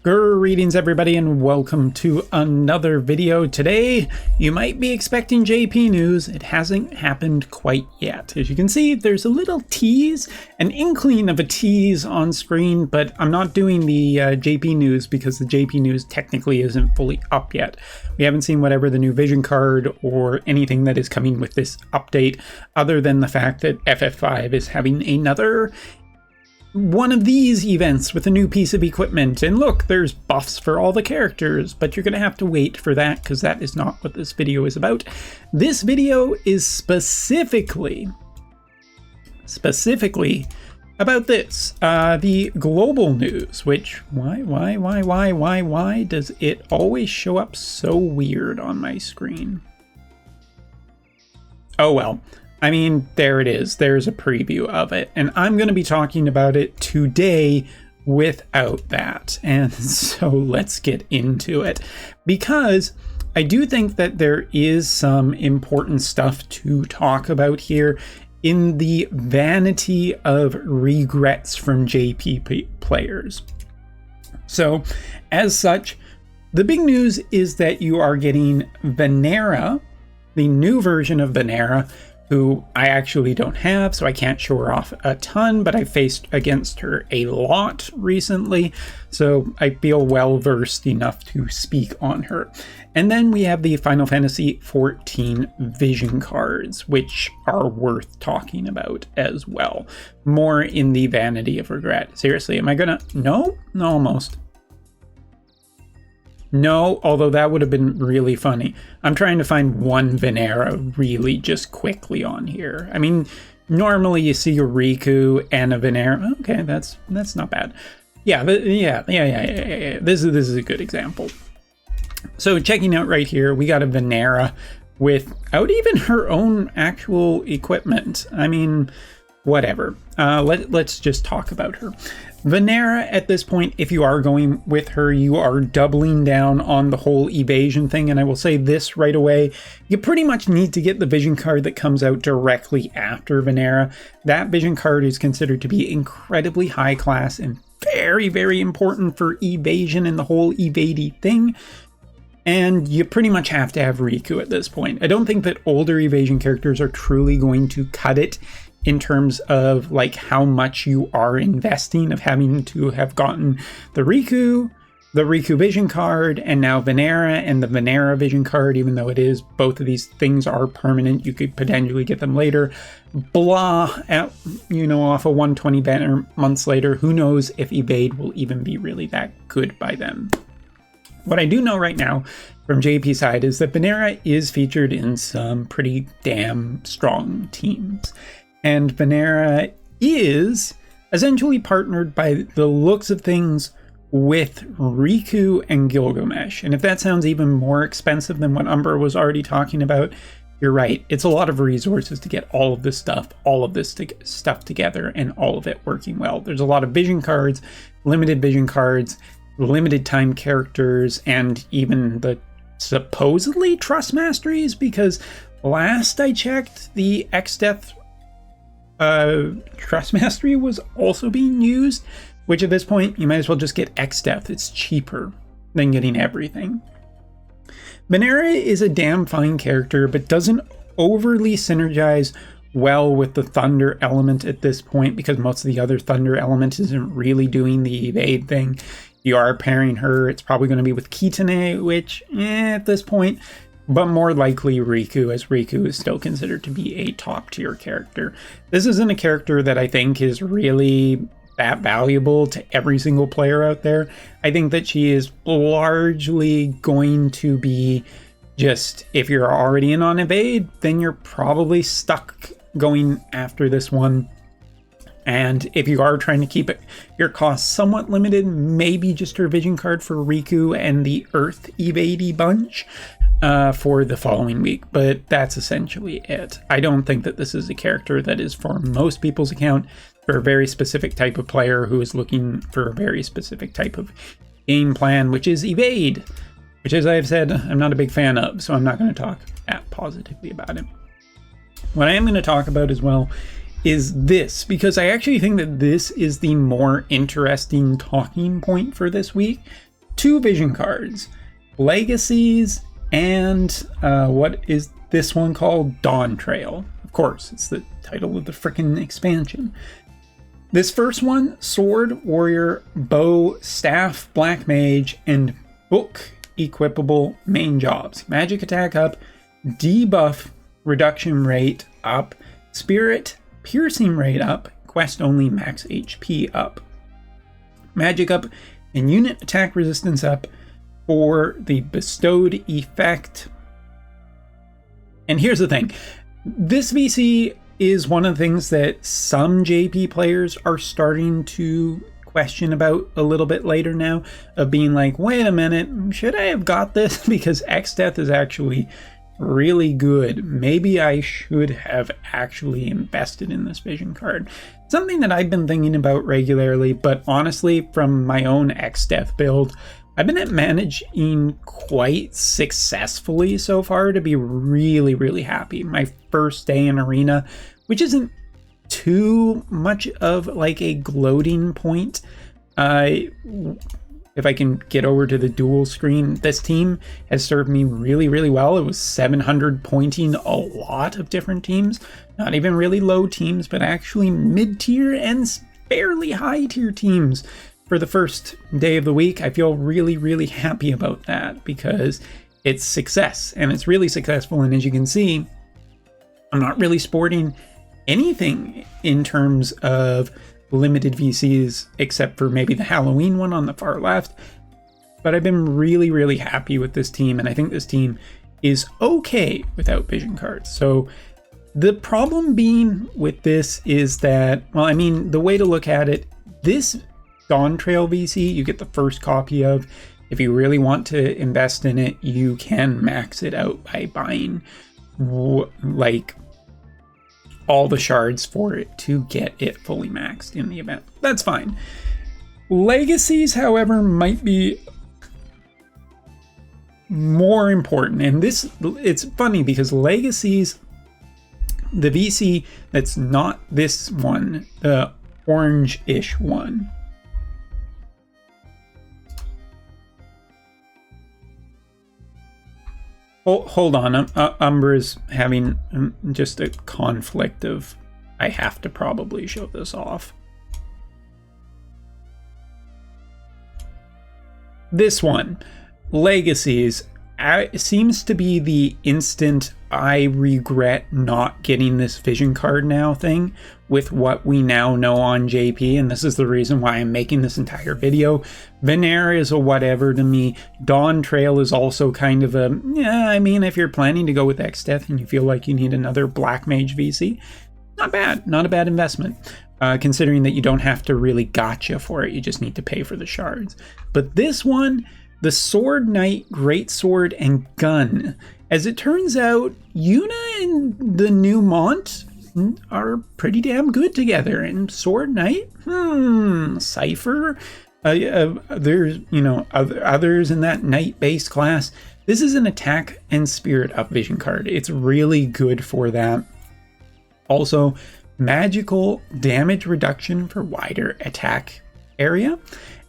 Greetings everybody and welcome to another video. Today you might be expecting JP news. It hasn't happened quite yet. As you can see, there's a little tease, an inkling of a tease on screen, but I'm not doing the JP news because the JP news technically isn't fully up yet. We haven't seen whatever the new vision card or anything that is coming with this update, other than the fact that FF5 is having another one of these events with a new piece of equipment. And look, there's buffs for all the characters, but you're going to have to wait for that because that is not what this video is about. This video is specifically about this, the global news, which, why does it always show up so weird on my screen? Oh well. I mean, there it is. There's a preview of it. And I'm going to be talking about it today without that. And so let's get into it. Because I do think that there is some important stuff to talk about here in the vanity of regrets from JP players. So, as such, the big news is that you are getting Vinera, the new version of Vinera, who I actually don't have, so I can't show her off a ton, but I faced against her a lot recently, so I feel well versed enough to speak on her. And then we have the Final Fantasy XIV vision cards, which are worth talking about as well. More in the vanity of regret. Seriously, am I gonna? No, almost. No, although that would have been really funny. I'm trying to find one Vinera really just quickly on here. I mean, normally you see a Riku and a Vinera. Okay, that's not bad. Yeah. This is a good example. So checking out right here, we got a Vinera without even her own actual equipment. I mean, whatever. Let's just talk about her. Vinera, at this point, if you are going with her, you are doubling down on the whole evasion thing. And I will say this right away, you pretty much need to get the vision card that comes out directly after Vinera. That vision card is considered to be incredibly high class and very, very important for evasion and the whole evadey thing. And you pretty much have to have Riku at this point. I don't think that older evasion characters are truly going to cut it in terms of like how much you are investing of having to have gotten the Riku vision card, and now Vinera and the Vinera vision card, even though it is, both of these things are permanent. You could potentially get them later. Blah, off a 120 banner months later. Who knows if Evade will even be really that good by then. What I do know right now from JP side is that Vinera is featured in some pretty damn strong teams. And Vinera is essentially partnered by the looks of things with Riku and Gilgamesh. And if that sounds even more expensive than what Umbra was already talking about, you're right. It's a lot of resources to get all of this stuff together and all of it working well. There's a lot of vision cards, limited time characters, and even the supposedly trust masteries, because last I checked, the X-Death Trust Mastery was also being used, which at this point you might as well just get X-Death. It's cheaper than getting everything. Vinera is a damn fine character, but doesn't overly synergize well with the Thunder element at this point, because most of the other Thunder element isn't really doing the evade thing. You are pairing her, it's probably going to be with Kitane, which, at this point, but more likely Riku, as Riku is still considered to be a top tier character. This isn't a character that I think is really that valuable to every single player out there. I think that she is largely going to be just, if you're already in on evade, then you're probably stuck going after this one. And if you are trying to keep your costs somewhat limited, maybe just her vision card for Riku and the Earth evadey bunch for the following week, but that's essentially it. I don't think that this is a character that is for most people's account, for a very specific type of player who is looking for a very specific type of game plan, which is evade, which, as I've said, I'm not a big fan of, so I'm not going to talk that positively about it. What I am going to talk about as well is this, because I actually think that this is the more interesting talking point for this week, 2 vision cards, Legacies, and what is this one called? Dawn Trail. Of course, it's the title of the frickin' expansion. This first one, Sword, Warrior, Bow, Staff, Black Mage, and Book equipable main jobs. Magic attack up, debuff reduction rate up, Spirit piercing rate up, quest only max HP up. Magic up and unit attack resistance up for the bestowed effect. And here's the thing. This VC is one of the things that some JP players are starting to question about a little bit later now, of being like, wait a minute, should I have got this? Because X-Death is actually really good. Maybe I should have actually invested in this vision card. Something that I've been thinking about regularly, but honestly, from my own X-Death build, I've been managing quite successfully so far to be really, really happy. My first day in Arena, which isn't too much of like a gloating point. If I can get over to the dual screen, this team has served me really, really well. It was 700 pointing a lot of different teams, not even really low teams, but actually mid-tier and fairly high-tier teams for the first day of the week. I feel really, really happy about that because it's success, and it's really successful. And as you can see, I'm not really sporting anything in terms of limited VCs except for maybe the Halloween one on the far left, but I've been really, really happy with this team, and I think this team is okay without vision cards. So the problem being with this is that, well, I mean, the way to look at it, this Dawn Trail VC you get the first copy of. If you really want to invest in it, you can max it out by buying like all the shards for it to get it fully maxed in the event. That's fine. Legacies, however, might be more important. And this, it's funny because Legacies, the VC that's not this one, the orange-ish one, hold on, Umbra's having just a conflict of, I have to probably show this off. This one, Legacies, seems to be the instant I regret not getting this vision card now thing with what we now know on JP, and this is the reason why I'm making this entire video. Vinera is a whatever to me. Dawn Trail is also kind of a, yeah, I mean, if you're planning to go with X-Death and you feel like you need another Black Mage VC, not bad, not a bad investment. Considering that you don't have to really gotcha for it, you just need to pay for the shards. But this one, the Sword Knight, Greatsword, and Gun. As it turns out, Yuna and the new Mont are pretty damn good together. And Sword Knight, Cypher, there's, you know, others in that Knight-based class. This is an attack and spirit up vision card. It's really good for that. Also, magical damage reduction for wider attack area,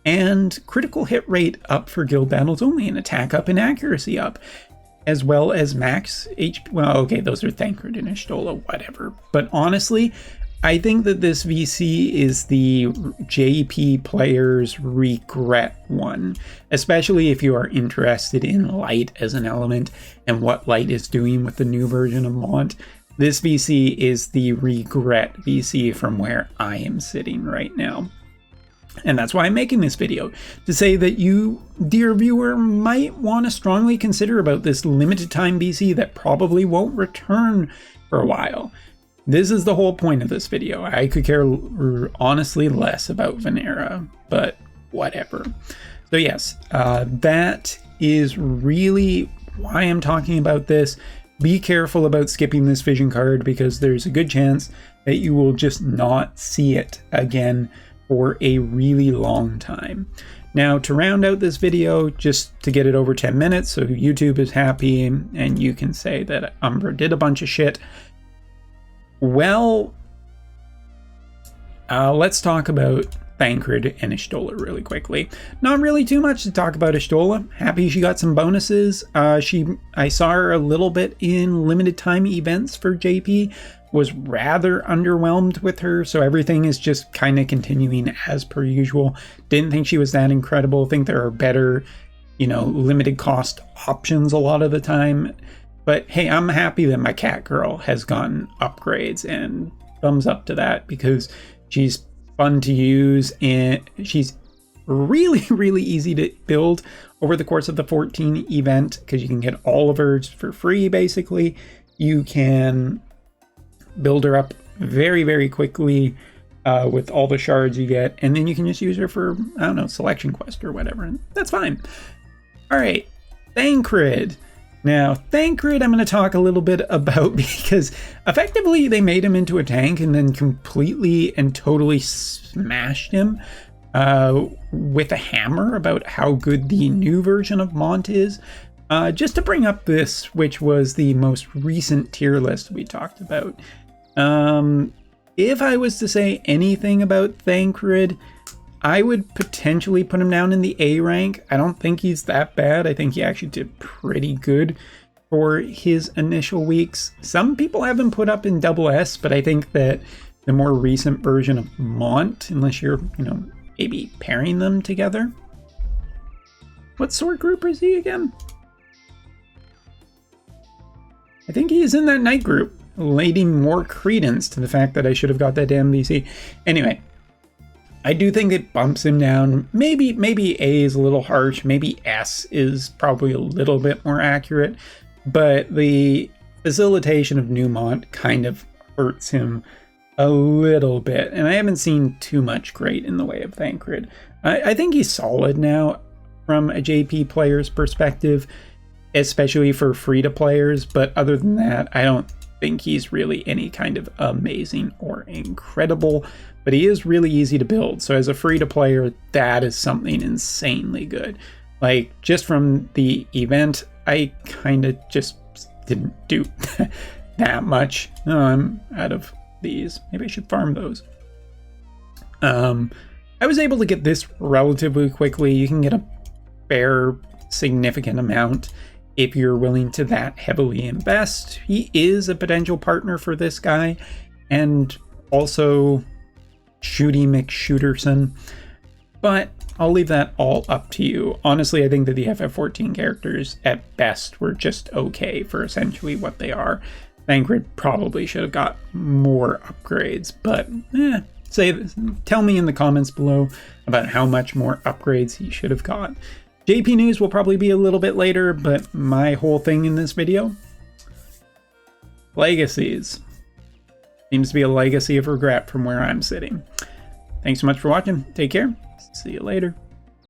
and critical hit rate up for guild battles only, and attack up and accuracy up, as well as max HP. Well, okay, those are Thancred and Ishtola, whatever. But honestly, I think that this VC is the JP players regret one, especially if you are interested in light as an element and what light is doing with the new version of Mont. This VC is the regret VC from where I am sitting right now. And that's why I'm making this video, to say that you, dear viewer, might want to strongly consider about this limited time VC that probably won't return for a while. This is the whole point of this video. I could care honestly less about Vinera, but whatever. So yes, that is really why I'm talking about this. Be careful about skipping this vision card because there's a good chance that you will just not see it again for a really long time. Now, to round out this video, just to get it over 10 minutes so YouTube is happy and you can say that Umbra did a bunch of shit. Well, let's talk about Thancred and Ishtola really quickly. Not really too much to talk about Ishtola. Happy she got some bonuses. I saw her a little bit in limited time events for JP. Was rather underwhelmed with her, so everything is just kind of continuing as per usual. Didn't think she was that incredible. Think there are better, limited cost options a lot of the time. But hey, I'm happy that my cat girl has gotten upgrades, and thumbs up to that, because she's fun to use and she's really, really easy to build over the course of the 14 event, because you can get all of hers for free basically. You can build her up very, very quickly with all the shards you get, and then you can just use her for, I don't know, selection quest or whatever, and that's fine. All right, Thancred. Now, Thancred I'm going to talk a little bit about, because effectively they made him into a tank and then completely and totally smashed him with a hammer about how good the new version of Mont is. Just to bring up this, which was the most recent tier list we talked about. If I was to say anything about Thancred, I would potentially put him down in the A rank. I don't think he's that bad. I think he actually did pretty good for his initial weeks. Some people have him put up in double S, but I think that the more recent version of Mont, unless you're, maybe pairing them together. What sword group is he again? I think he's in that knight group, lading more credence to the fact that I should have got that damn VC. Anyway, I do think it bumps him down. Maybe A is a little harsh. Maybe S is probably a little bit more accurate. But the facilitation of Newmont kind of hurts him a little bit. And I haven't seen too much great in the way of Thancred. I think he's solid now from a JP player's perspective, especially for free-to-players. But other than that, I don't think he's really any kind of amazing or incredible. But he is really easy to build. So as a free-to-player, that is something insanely good. Like, just from the event, I kind of just didn't do that much. Oh, I'm out of these. Maybe I should farm those. I was able to get this relatively quickly. You can get a fair, significant amount if you're willing to that heavily invest. He is a potential partner for this guy. And also Shooty McShooterson. But I'll leave that all up to you. Honestly, I think that the FF14 characters at best were just okay for essentially what they are. Thancred probably should have got more upgrades, but tell me in the comments below about how much more upgrades he should have got. JP news will probably be a little bit later, but my whole thing in this video, Legacies. Seems to be a legacy of regret from where I'm sitting. Thanks so much for watching. Take care. See you later.